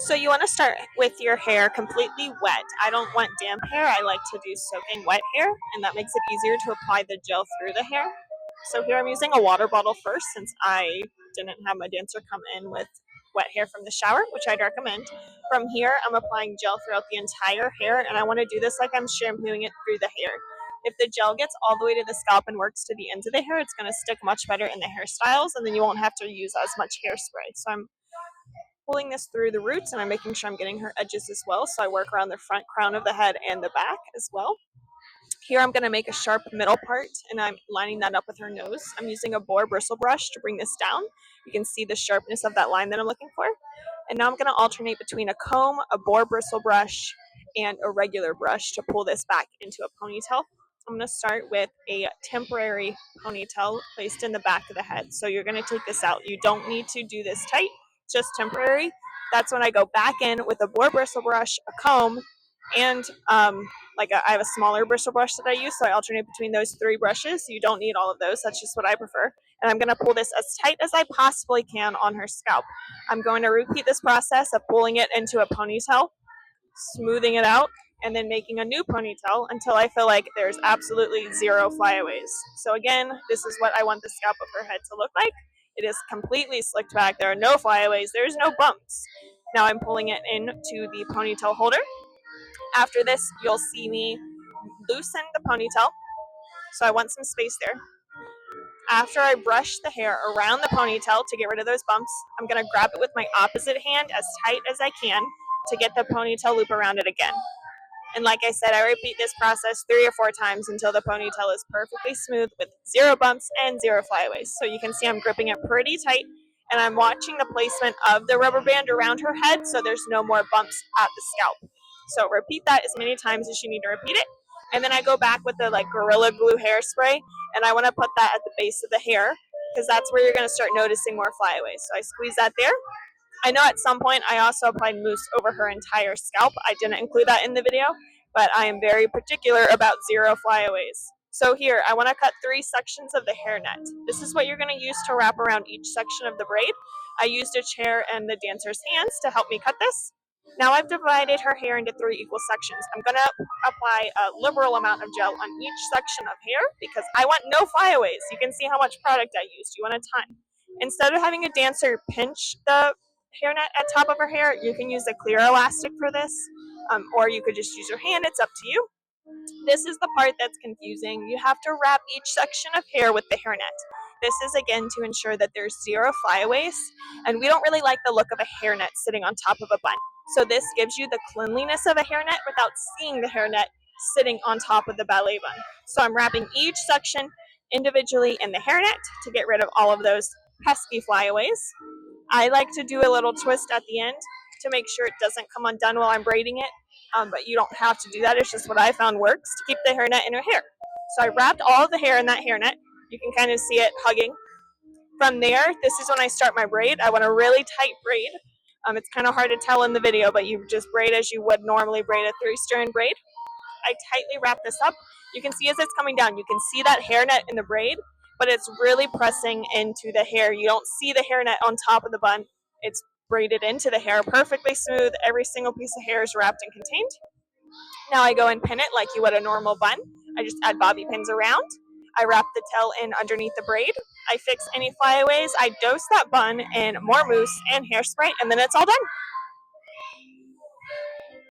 So you want to start with your hair completely wet. I don't want damp hair. I like to do soaking wet hair, and that makes it easier to apply the gel through the hair. So here I'm using a water bottle first since I didn't have my dancer come in with wet hair from the shower, which I'd recommend. From here, I'm applying gel throughout the entire hair, and I want to do this like I'm shampooing it through the hair. If the gel gets all the way to the scalp and works to the ends of the hair, it's going to stick much better in the hairstyles, and then you won't have to use as much hairspray. So I'm pulling this through the roots, and I'm making sure I'm getting her edges as well. So I work around the front crown of the head and the back as well. Here I'm going to make a sharp middle part, and I'm lining that up with her nose. I'm using a boar bristle brush to bring this down. You can see the sharpness of that line that I'm looking for. And now I'm going to alternate between a comb, a boar bristle brush, and a regular brush to pull this back into a ponytail. I'm going to start with a temporary ponytail placed in the back of the head. So you're going to take this out. You don't need to do this tight, just temporary. That's when I go back in with a boar bristle brush, a comb, and I have a smaller bristle brush that I use, so I alternate between those three brushes. You don't need all of those. That's just what I prefer. And I'm going to pull this as tight as I possibly can on her scalp. I'm going to repeat this process of pulling it into a ponytail, smoothing it out, and then making a new ponytail until I feel like there's absolutely zero flyaways. So again, this is what I want the scalp of her head to look like. It is completely slicked back. There are no flyaways. There's no bumps. Now I'm pulling it into the ponytail holder. After this, you'll see me loosen the ponytail. So I want some space there. After I brush the hair around the ponytail to get rid of those bumps, I'm going to grab it with my opposite hand as tight as I can to get the ponytail loop around it again. And like I said, I repeat this process 3 or 4 times until the ponytail is perfectly smooth with zero bumps and zero flyaways. So you can see I'm gripping it pretty tight, and I'm watching the placement of the rubber band around her head so there's no more bumps at the scalp. So repeat that as many times as you need to repeat it. And then I go back with the Gorilla Glue hairspray, and I want to put that at the base of the hair because that's where you're going to start noticing more flyaways. So I squeeze that there. I know at some point I also applied mousse over her entire scalp. I didn't include that in the video, but I am very particular about zero flyaways. So here, I want to cut 3 sections of the hairnet. This is what you're going to use to wrap around each section of the braid. I used a chair and the dancer's hands to help me cut this. Now I've divided her hair into 3 equal sections. I'm going to apply a liberal amount of gel on each section of hair because I want no flyaways. You can see how much product I used. You want a ton. Instead of having a dancer pinch the hairnet at top of her hair, you can use a clear elastic for this, or you could just use your hand. It's up to you. This is the part that's confusing. You have to wrap each section of hair with the hairnet. This is again to ensure that there's zero flyaways, and we don't really like the look of a hairnet sitting on top of a bun. So this gives you the cleanliness of a hairnet without seeing the hairnet sitting on top of the ballet bun. So I'm wrapping each section individually in the hairnet to get rid of all of those pesky flyaways. I like to do a little twist at the end to make sure it doesn't come undone while I'm braiding it, but you don't have to do that. It's just what I found works to keep the hairnet in her hair. So I wrapped all of the hair in that hairnet. You can kind of see it hugging. From there, this is when I start my braid. I want a really tight braid. It's kind of hard to tell in the video, but you just braid as you would normally braid a 3-strand braid. I tightly wrap this up. You can see as it's coming down, you can see that hairnet in the braid, but it's really pressing into the hair. You don't see the hairnet on top of the bun. It's braided into the hair, perfectly smooth. Every single piece of hair is wrapped and contained. Now I go and pin it like you would a normal bun. I just add bobby pins around. I wrap the tail in underneath the braid. I fix any flyaways. I dose that bun in more mousse and hairspray, and then it's all done.